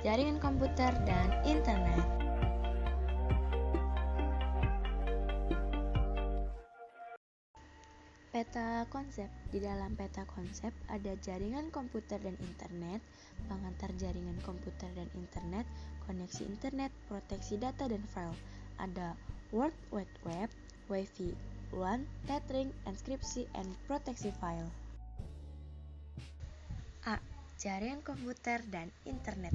jaringan komputer dan internet. Peta konsep. Di dalam peta konsep ada jaringan komputer dan internet, pengantar jaringan komputer dan internet, koneksi internet, proteksi data dan file. Ada World Wide Web, Wi-Fi, LAN, tethering, enkripsi, and proteksi file. A. Jaringan komputer dan internet.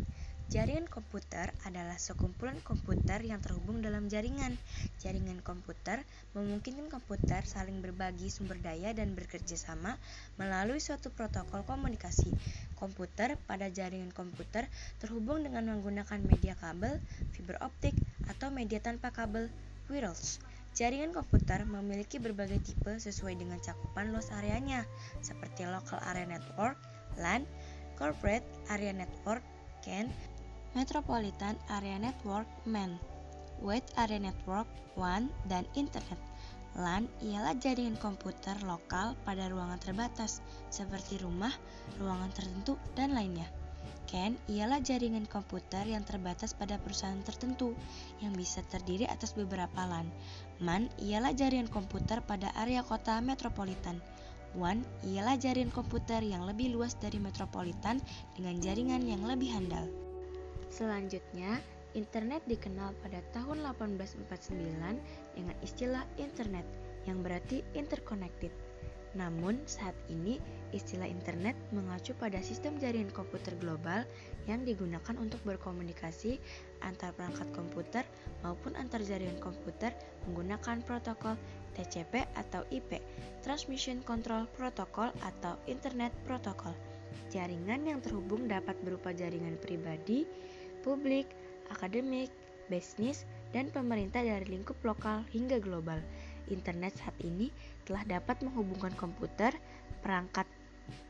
Jaringan komputer adalah sekumpulan komputer yang terhubung dalam jaringan. Jaringan komputer memungkinkan komputer saling berbagi sumber daya dan bekerja sama melalui suatu protokol komunikasi. Komputer pada jaringan komputer terhubung dengan menggunakan media kabel, fiber optik, atau media tanpa kabel, wireless. Jaringan komputer memiliki berbagai tipe sesuai dengan cakupan luas areanya, seperti Local Area Network, LAN, Corporate Area Network, CAN, Metropolitan Area Network, MAN, Wide Area Network, WAN, dan Internet. LAN ialah jaringan komputer lokal pada ruangan terbatas, seperti rumah, ruangan tertentu, dan lainnya. CAN ialah jaringan komputer yang terbatas pada perusahaan tertentu, yang bisa terdiri atas beberapa LAN. MAN ialah jaringan komputer pada area kota metropolitan. WAN ialah jaringan komputer yang lebih luas dari metropolitan dengan jaringan yang lebih handal. Selanjutnya, internet dikenal pada tahun 1849 dengan istilah internet, yang berarti interconnected. Namun, saat ini istilah internet mengacu pada sistem jaringan komputer global yang digunakan untuk berkomunikasi antar perangkat komputer maupun antar jaringan komputer menggunakan protokol TCP atau IP, Transmission Control Protocol atau Internet Protocol. Jaringan yang terhubung dapat berupa jaringan pribadi, publik, akademik, bisnis, dan pemerintah dari lingkup lokal hingga global. Internet saat ini telah dapat menghubungkan komputer, perangkat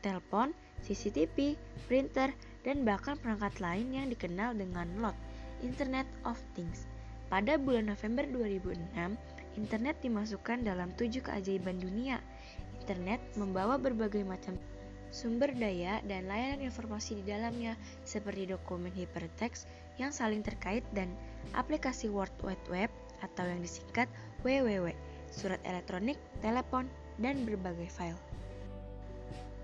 telepon, CCTV, printer, dan bahkan perangkat lain yang dikenal dengan LOT, Internet of Things. Pada bulan November 2006, internet dimasukkan dalam 7 keajaiban dunia. Internet membawa berbagai macam sumber daya dan layanan informasi di dalamnya, seperti dokumen hypertext yang saling terkait dan aplikasi World Wide Web atau yang disingkat WWW, surat elektronik, telepon, dan berbagai file.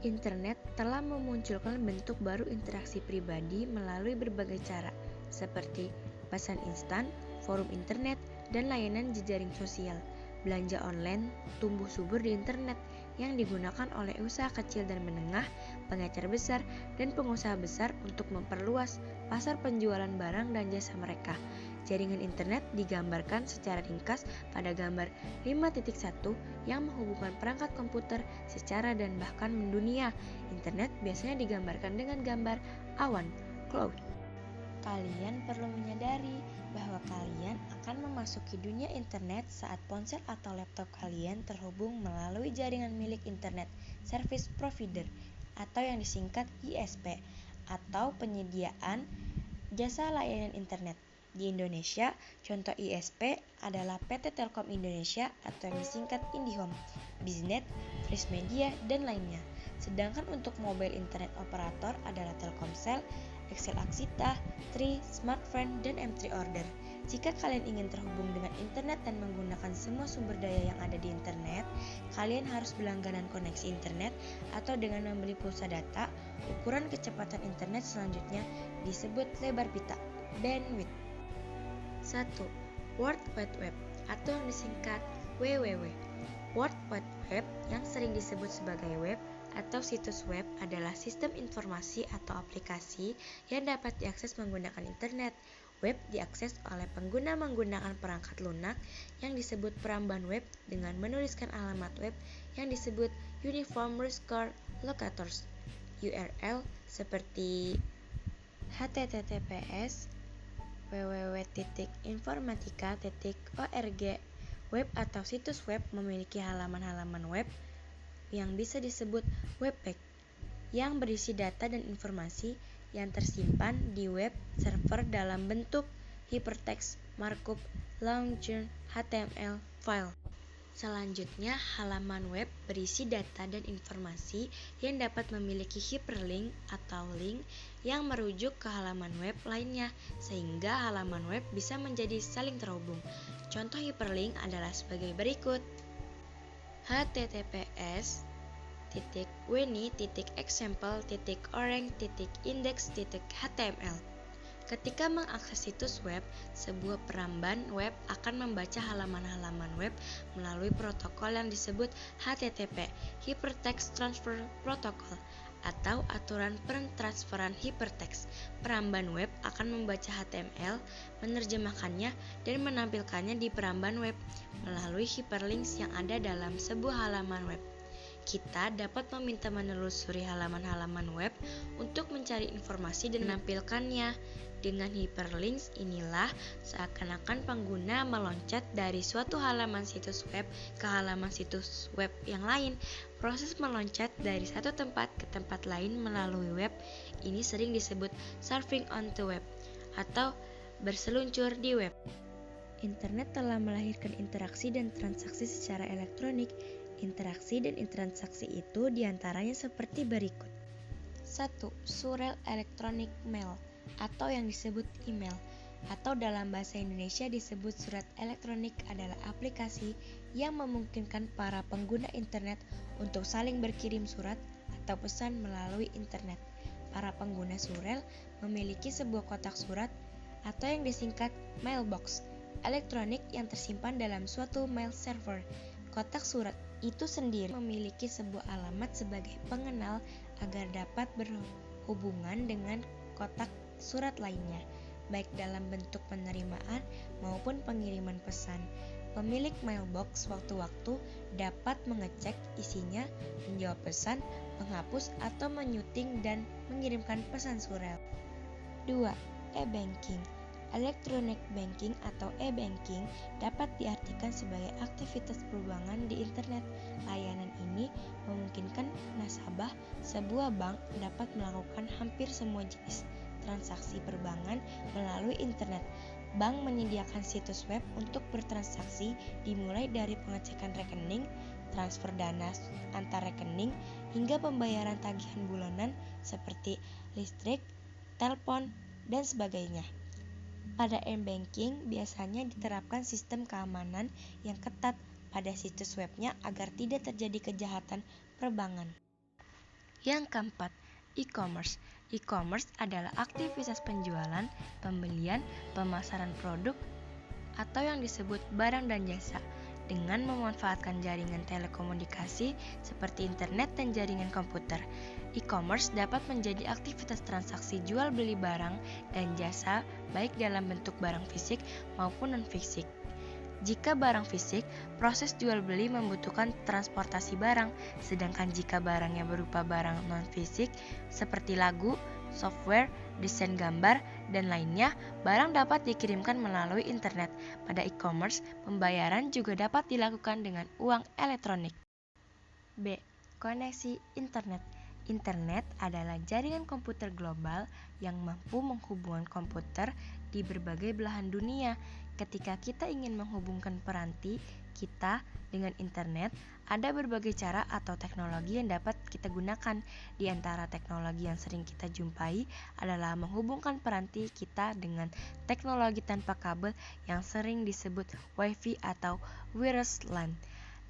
Internet telah memunculkan bentuk baru interaksi pribadi melalui berbagai cara, seperti pesan instan, forum internet, dan layanan jejaring sosial. Belanja online tumbuh subur di internet yang digunakan oleh usaha kecil dan menengah, pengecer besar, dan pengusaha besar untuk memperluas pasar penjualan barang dan jasa mereka. Jaringan internet digambarkan secara ringkas pada gambar 5.1 yang menghubungkan perangkat komputer secara dan bahkan mendunia. Internet biasanya digambarkan dengan gambar awan, cloud. Kalian perlu menyadari bahwa kalian akan memasuki dunia internet saat ponsel atau laptop kalian terhubung melalui jaringan milik Internet Service Provider atau yang disingkat ISP atau penyediaan jasa layanan internet. Di Indonesia, contoh ISP adalah PT Telkom Indonesia atau yang disingkat IndiHome, Biznet, Fresh Media, dan lainnya. Sedangkan untuk mobile internet operator adalah Telkomsel, XL Axiata, Tri, Smartfren, dan M3 Order. Jika kalian ingin terhubung dengan internet dan menggunakan semua sumber daya yang ada di internet, kalian harus berlangganan koneksi internet atau dengan membeli pulsa data. Ukuran kecepatan internet selanjutnya disebut lebar pita, bandwidth. 1. World Wide Web atau yang disingkat WWW. World Wide Web yang sering disebut sebagai web atau situs web adalah sistem informasi atau aplikasi yang dapat diakses menggunakan internet. Web diakses oleh pengguna menggunakan perangkat lunak yang disebut perambahan web dengan menuliskan alamat web yang disebut Uniform Resource Locators URL seperti https www.informatika.org. Web atau situs web memiliki halaman-halaman web yang bisa disebut web page yang berisi data dan informasi yang tersimpan di web server dalam bentuk hypertext, markup, long chain, HTML file. Selanjutnya, halaman web berisi data dan informasi yang dapat memiliki hyperlink atau link yang merujuk ke halaman web lainnya, sehingga halaman web bisa menjadi saling terhubung. Contoh hyperlink adalah sebagai berikut: https://weni.example.orang.index.html. Ketika mengakses situs web, sebuah peramban web akan membaca halaman-halaman web melalui protokol yang disebut HTTP, Hypertext Transfer Protocol, atau aturan pentransferan hypertext. Peramban web akan membaca HTML, menerjemahkannya, dan menampilkannya di peramban web melalui hyperlinks yang ada dalam sebuah halaman web. Kita dapat meminta menelusuri halaman-halaman web untuk mencari informasi dan menampilkannya. Dengan hyperlinks inilah seakan-akan pengguna meloncat dari suatu halaman situs web ke halaman situs web yang lain. Proses meloncat dari satu tempat ke tempat lain melalui web ini sering disebut surfing on the web atau berseluncur di web. Internet telah melahirkan interaksi dan transaksi secara elektronik. Interaksi dan transaksi itu diantaranya seperti berikut. 1. Surel elektronik mail atau yang disebut email, atau dalam bahasa Indonesia disebut surat elektronik, adalah aplikasi yang memungkinkan para pengguna internet untuk saling berkirim surat atau pesan melalui internet. Para pengguna surel memiliki sebuah kotak surat atau yang disingkat mailbox elektronik yang tersimpan dalam suatu mail server. Kotak surat itu sendiri memiliki sebuah alamat sebagai pengenal agar dapat berhubungan dengan kotak surat lainnya, baik dalam bentuk penerimaan maupun pengiriman pesan. Pemilik mailbox waktu-waktu dapat mengecek isinya, menjawab pesan, menghapus atau menyuting dan mengirimkan pesan surel. 2. E-banking. Electronic banking atau e-banking dapat diartikan sebagai aktivitas perbankan di internet. Layanan ini memungkinkan nasabah sebuah bank dapat melakukan hampir semua jenis transaksi perbankan melalui internet. Bank menyediakan situs web untuk bertransaksi dimulai dari pengecekan rekening, transfer dana antar rekening, hingga pembayaran tagihan bulanan seperti listrik, telepon, dan sebagainya. Pada e-banking biasanya diterapkan sistem keamanan yang ketat pada situs webnya agar tidak terjadi kejahatan perbankan. Yang keempat, e-commerce. E-commerce adalah aktivitas penjualan, pembelian, pemasaran produk, atau yang disebut barang dan jasa, dengan memanfaatkan jaringan telekomunikasi seperti internet dan jaringan komputer. E-commerce dapat menjadi aktivitas transaksi jual beli barang dan jasa baik dalam bentuk barang fisik maupun non-fisik. Jika barang fisik, proses jual beli membutuhkan transportasi barang, sedangkan jika barangnya berupa barang non-fisik seperti lagu, software, desain gambar, dan lainnya, barang dapat dikirimkan melalui internet. Pada e-commerce, pembayaran juga dapat dilakukan dengan uang elektronik. B. Koneksi internet. Internet adalah jaringan komputer global yang mampu menghubungkan komputer di berbagai belahan dunia. Ketika kita ingin menghubungkan peranti kita dengan internet, ada berbagai cara atau teknologi yang dapat kita gunakan. Di antara teknologi yang sering kita jumpai adalah menghubungkan peranti kita dengan teknologi tanpa kabel yang sering disebut Wi-Fi atau wireless LAN.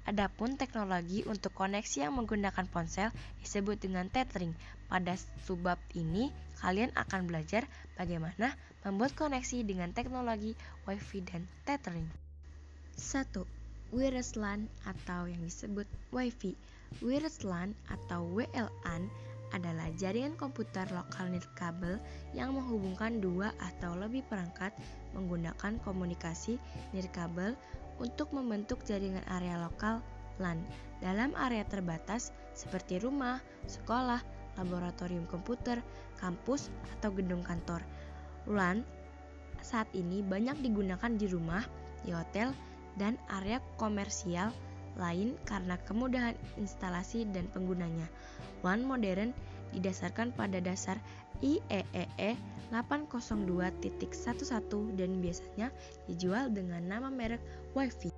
Adapun teknologi untuk koneksi yang menggunakan ponsel disebut dengan tethering. Pada subbab ini, kalian akan belajar bagaimana membuat koneksi dengan teknologi Wi-Fi dan tethering. 1. Wireless LAN atau yang disebut Wi-Fi. Wireless LAN atau WLAN adalah jaringan komputer lokal nirkabel yang menghubungkan dua atau lebih perangkat menggunakan komunikasi nirkabel untuk membentuk jaringan area lokal LAN dalam area terbatas seperti rumah, sekolah, laboratorium komputer, kampus, atau gedung kantor. LAN saat ini banyak digunakan di rumah, di hotel, dan area komersial lain karena kemudahan instalasi dan penggunanya. LAN modern didasarkan pada dasar IEEE 802.11 dan biasanya dijual dengan nama merek Wi-Fi.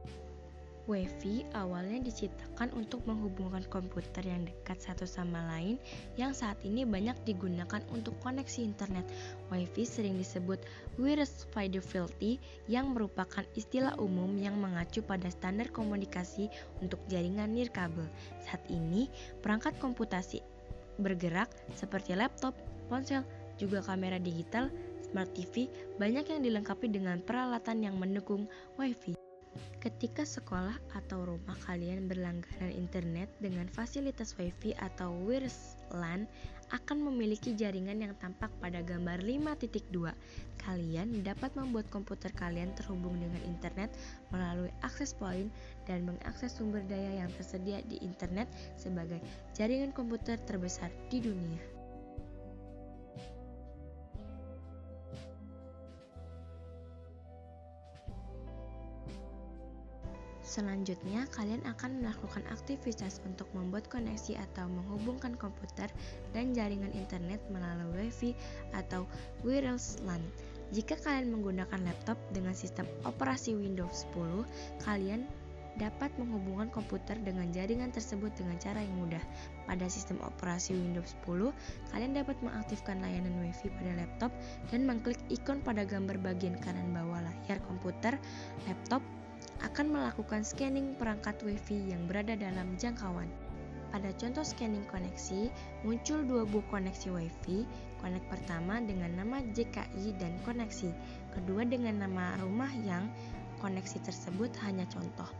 WiFi awalnya diciptakan untuk menghubungkan komputer yang dekat satu sama lain yang saat ini banyak digunakan untuk koneksi internet. WiFi sering disebut Wireless Fidelity yang merupakan istilah umum yang mengacu pada standar komunikasi untuk jaringan nirkabel. Saat ini, perangkat komputasi bergerak seperti laptop, ponsel, juga kamera digital, smart TV, banyak yang dilengkapi dengan peralatan yang mendukung WiFi. Ketika sekolah atau rumah kalian berlangganan internet dengan fasilitas WiFi atau wireless LAN akan memiliki jaringan yang tampak pada gambar 5.2. Kalian dapat membuat komputer kalian terhubung dengan internet melalui akses point dan mengakses sumber daya yang tersedia di internet sebagai jaringan komputer terbesar di dunia. Selanjutnya, kalian akan melakukan aktivitas untuk membuat koneksi atau menghubungkan komputer dan jaringan internet melalui WiFi atau wireless LAN. Jika kalian menggunakan laptop dengan sistem operasi Windows 10, kalian dapat menghubungkan komputer dengan jaringan tersebut dengan cara yang mudah. Pada sistem operasi Windows 10, kalian dapat mengaktifkan layanan WiFi pada laptop dan mengklik ikon pada gambar bagian kanan bawah layar komputer. Laptop akan melakukan scanning perangkat WiFi yang berada dalam jangkauan. Pada contoh scanning koneksi, muncul dua buah koneksi WiFi, konek pertama dengan nama JKI dan koneksi, kedua dengan nama rumah yang koneksi tersebut hanya contoh,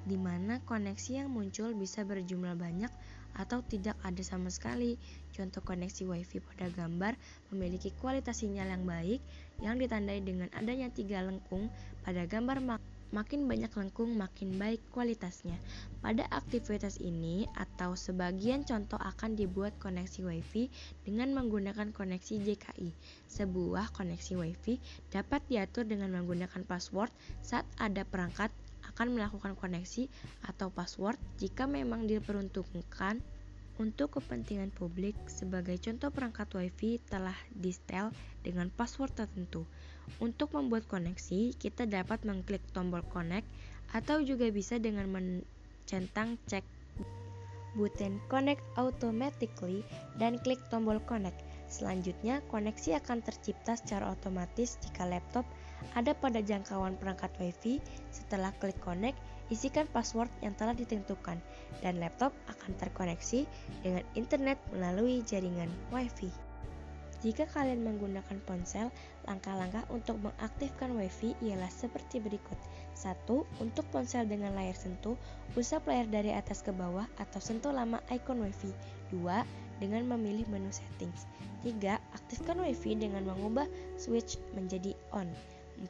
di mana koneksi yang muncul bisa berjumlah banyak atau tidak ada sama sekali. Contoh koneksi WiFi pada gambar memiliki kualitas sinyal yang baik yang ditandai dengan adanya 3 lengkung pada gambar. Makin banyak lengkung, makin baik kualitasnya. Pada aktivitas ini atau sebagian contoh akan dibuat koneksi WiFi dengan menggunakan koneksi JKI. Sebuah koneksi WiFi dapat diatur dengan menggunakan password saat ada perangkat akan melakukan koneksi atau password jika memang diperuntukkan untuk kepentingan publik. Sebagai contoh, perangkat WiFi telah di-setel dengan password tertentu. Untuk membuat koneksi, kita dapat mengklik tombol connect atau juga bisa dengan mencentang cek button connect automatically dan klik tombol connect. Selanjutnya, koneksi akan tercipta secara otomatis jika laptop ada pada jangkauan perangkat WiFi. Setelah klik connect, isikan password yang telah ditentukan dan laptop akan terkoneksi dengan internet melalui jaringan WiFi. Jika kalian menggunakan ponsel, langkah-langkah untuk mengaktifkan WiFi ialah seperti berikut. 1. Untuk ponsel dengan layar sentuh, usap layar dari atas ke bawah atau sentuh lama ikon WiFi. 2. Dengan memilih menu settings. 3. Aktifkan WiFi dengan mengubah switch menjadi on.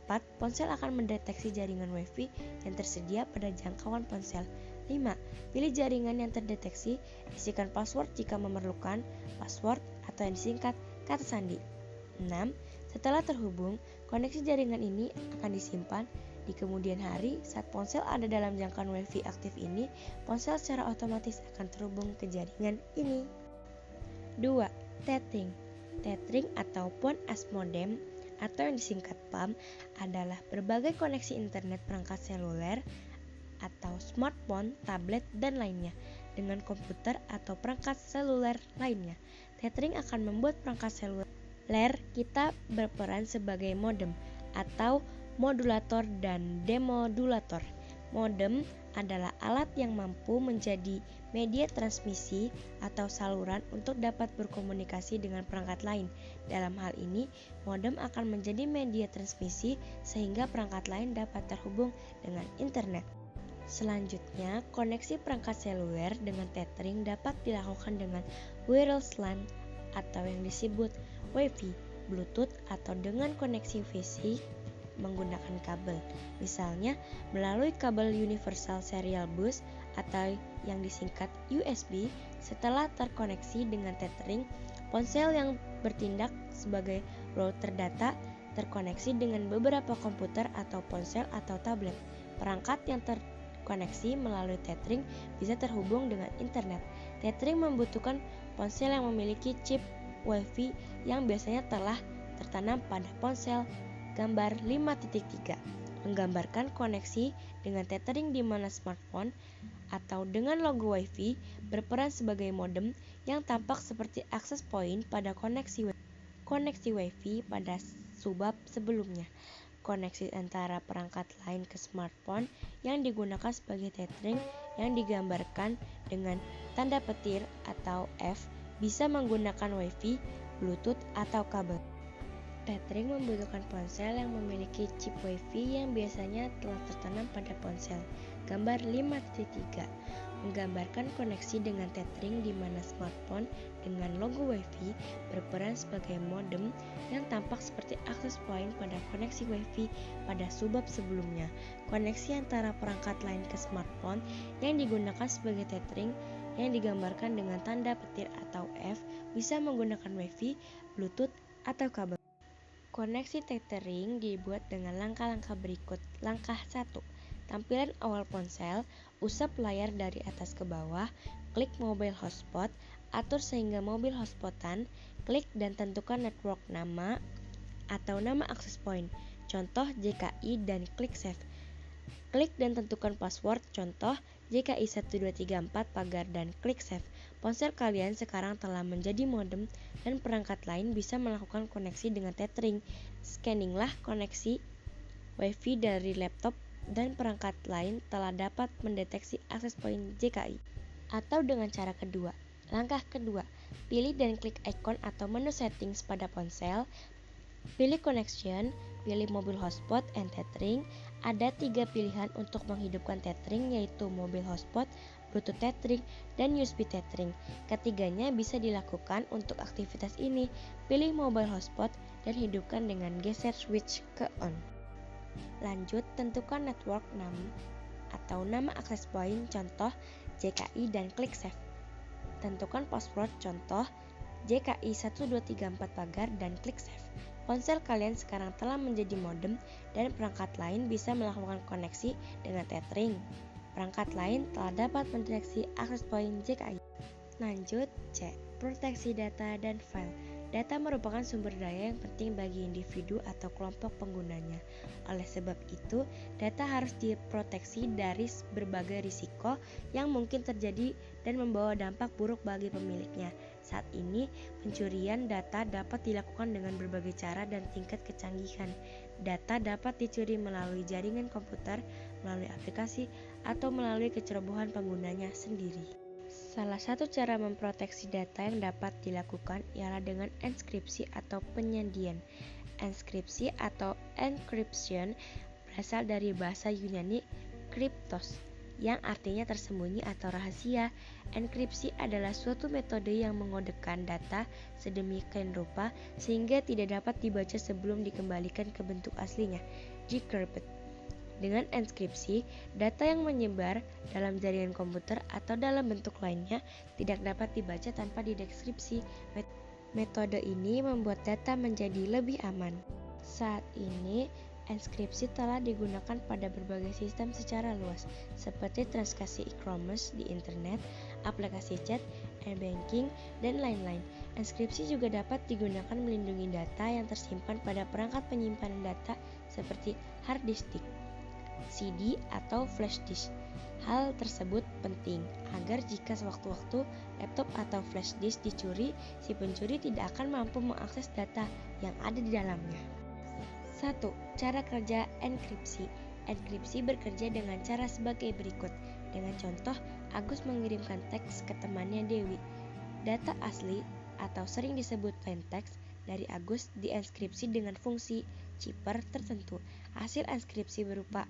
4. Ponsel akan mendeteksi jaringan WiFi yang tersedia pada jangkauan ponsel. 5. Pilih jaringan yang terdeteksi, isikan password jika memerlukan, password atau yang disingkat kata sandi. 6. Setelah terhubung, koneksi jaringan ini akan disimpan di kemudian hari. Saat ponsel ada dalam jangkauan WiFi aktif ini, ponsel secara otomatis akan terhubung ke jaringan ini. 2. Tethering. Tethering atau Phone as Modem atau yang disingkat PAM adalah berbagai koneksi internet perangkat seluler atau smartphone, tablet, dan lainnya dengan komputer atau perangkat seluler lainnya. Tethering akan membuat perangkat seluler kita berperan sebagai modem atau modulator dan demodulator. Modem adalah alat yang mampu menjadi media transmisi atau saluran untuk dapat berkomunikasi dengan perangkat lain. Dalam hal ini, modem akan menjadi media transmisi sehingga perangkat lain dapat terhubung dengan internet. Selanjutnya, koneksi perangkat seluler dengan tethering dapat dilakukan dengan wireless LAN atau yang disebut WiFi, Bluetooth atau dengan koneksi fisik menggunakan kabel. Misalnya, melalui kabel Universal Serial Bus atau yang disingkat USB. Setelah terkoneksi dengan tethering, ponsel yang bertindak sebagai router data terkoneksi dengan beberapa komputer atau ponsel atau tablet. Perangkat yang terkoneksi melalui tethering bisa terhubung dengan internet. Tethering membutuhkan ponsel yang memiliki chip WiFi yang biasanya telah tertanam pada ponsel gambar 5.3. menggambarkan koneksi dengan tethering di mana smartphone atau dengan logo Wi-Fi berperan sebagai modem yang tampak seperti access point pada koneksi Wi-Fi pada subbab sebelumnya. Koneksi antara perangkat lain ke smartphone yang digunakan sebagai tethering yang digambarkan dengan tanda petir atau F bisa menggunakan Wi-Fi, Bluetooth, atau kabel. Tethering membutuhkan ponsel yang memiliki chip Wi-Fi yang biasanya telah tertanam pada ponsel. Gambar 5.3 menggambarkan koneksi dengan tethering di mana smartphone dengan logo Wi-Fi berperan sebagai modem yang tampak seperti access point pada koneksi Wi-Fi pada subbab sebelumnya. Koneksi antara perangkat lain ke smartphone yang digunakan sebagai tethering yang digambarkan dengan tanda petir atau F bisa menggunakan Wi-Fi, Bluetooth, atau kabel. Koneksi tethering dibuat dengan langkah-langkah berikut. Langkah 1. Tampilan awal ponsel, usap layar dari atas ke bawah, klik mobile hotspot, atur sehingga mobil hotspotan, klik dan tentukan network nama atau nama access point, contoh JKI dan klik save. Klik dan tentukan password, contoh JKI 1234 pagar dan klik save. Ponsel kalian sekarang telah menjadi modem dan perangkat lain bisa melakukan koneksi dengan tethering. Scanninglah koneksi Wi-Fi dari laptop dan perangkat lain telah dapat mendeteksi access point JKI. Atau dengan cara kedua. Langkah kedua, pilih dan klik ikon atau menu settings pada ponsel. Pilih connection, pilih mobile hotspot and tethering. Ada 3 pilihan untuk menghidupkan tethering, yaitu mobile hotspot, Bluetooth tethering, dan USB tethering. Ketiganya bisa dilakukan untuk aktivitas ini. Pilih mobile hotspot dan hidupkan dengan geser switch ke on. Lanjut, tentukan network name atau nama access point, contoh JKI, dan klik save. Tentukan password, contoh JKI 1234 pagar, dan klik save. Ponsel kalian sekarang telah menjadi modem dan perangkat lain bisa melakukan koneksi dengan tethering. Perangkat lain telah dapat mendeteksi access point JKI. Lanjut, C. Proteksi data dan file. Data merupakan sumber daya yang penting bagi individu atau kelompok penggunanya. Oleh sebab itu, data harus diproteksi dari berbagai risiko yang mungkin terjadi dan membawa dampak buruk bagi pemiliknya. Saat ini, pencurian data dapat dilakukan dengan berbagai cara dan tingkat kecanggihan. Data dapat dicuri melalui jaringan komputer, melalui aplikasi, atau melalui kecerobohan penggunanya sendiri. Salah satu cara memproteksi data yang dapat dilakukan ialah dengan enskripsi atau penyandian. Enskripsi atau encryption berasal dari bahasa Yunani kryptos, yang artinya tersembunyi atau rahasia. Enkripsi adalah suatu metode yang mengodekan data sedemikian rupa sehingga tidak dapat dibaca sebelum dikembalikan ke bentuk aslinya, decrypted. Dengan enskripsi, data yang menyebar dalam jaringan komputer atau dalam bentuk lainnya tidak dapat dibaca tanpa dideskripsi. Metode ini membuat data menjadi lebih aman. Saat ini, enskripsi telah digunakan pada berbagai sistem secara luas, seperti transaksi e-commerce di internet, aplikasi chat, e-banking, dan lain-lain. Enskripsi juga dapat digunakan melindungi data yang tersimpan pada perangkat penyimpanan data seperti hard disk, CD, atau flash disk. Hal tersebut penting agar jika sewaktu-waktu laptop atau flash disk dicuri, si pencuri tidak akan mampu mengakses data yang ada di dalamnya. 1. Cara kerja enkripsi. Enkripsi bekerja dengan cara sebagai berikut. Dengan contoh, Agus mengirimkan teks ke temannya Dewi. Data asli atau sering disebut plain text dari Agus dienkripsi dengan fungsi cipher tertentu. Hasil enskripsi berupa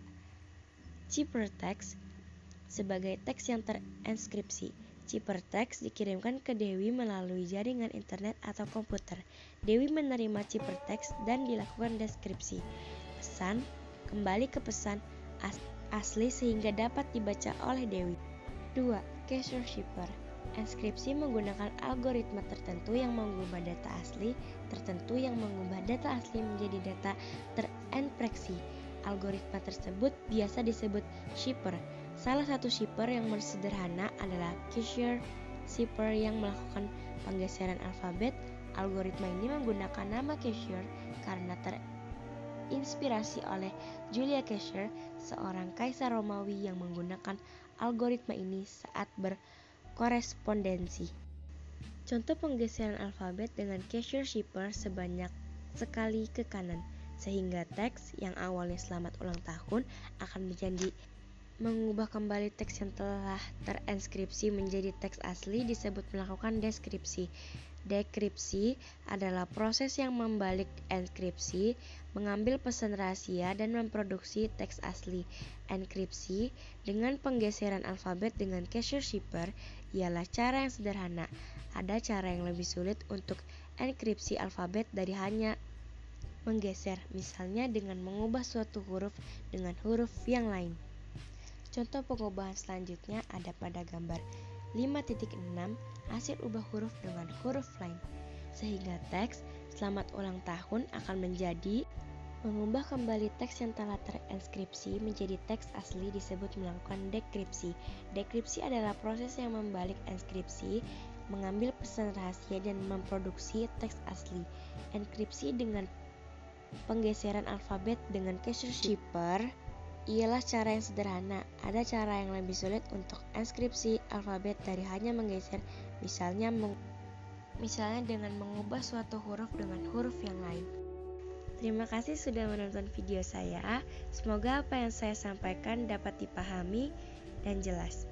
ciphertext sebagai teks yang terenskripsi. Ciphertext dikirimkan ke Dewi melalui jaringan internet atau komputer. Dewi menerima ciphertext dan dilakukan deskripsi. Pesan kembali ke pesan asli sehingga dapat dibaca oleh Dewi. 2. Cache cipher. Enskripsi menggunakan algoritma tertentu yang mengubah data asli menjadi data terenkripsi. Algoritma tersebut biasa disebut cipher. Salah satu cipher yang sederhana adalah cache cipher yang melakukan penggeseran alfabet. Algoritma ini menggunakan nama cache karena terinspirasi oleh Julia Caesar, seorang kaisar Romawi yang menggunakan algoritma ini saat berkorespondensi. Contoh penggeseran alfabet dengan Caesar Shipper sebanyak sekali ke kanan, sehingga teks yang awalnya selamat ulang tahun akan menjadi mengubah kembali teks yang telah terenskripsi menjadi teks asli disebut melakukan deskripsi. Dekripsi adalah proses yang membalik enskripsi, mengambil pesan rahasia dan memproduksi teks asli. Enkripsi dengan penggeseran alfabet dengan Caesar Shipper ialah cara yang sederhana. Ada cara yang lebih sulit untuk enkripsi alfabet dari hanya menggeser, misalnya dengan mengubah suatu huruf dengan huruf yang lain. Contoh pengubahan selanjutnya ada pada gambar 5.6, hasil ubah huruf dengan huruf lain. Sehingga teks selamat ulang tahun akan menjadi mengubah kembali teks yang telah terenskripsi menjadi teks asli disebut melakukan dekripsi. Dekripsi adalah proses yang membalik enskripsi, mengambil pesan rahasia dan memproduksi teks asli. Enkripsi dengan penggeseran alfabet dengan Caesar Shipper ialah cara yang sederhana. Ada cara yang lebih sulit untuk enskripsi alfabet dari hanya menggeser, misalnya dengan mengubah suatu huruf dengan huruf yang lain. Terima kasih sudah menonton video saya. Semoga apa yang saya sampaikan dapat dipahami dan jelas.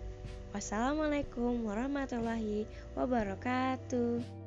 Wassalamualaikum warahmatullahi wabarakatuh.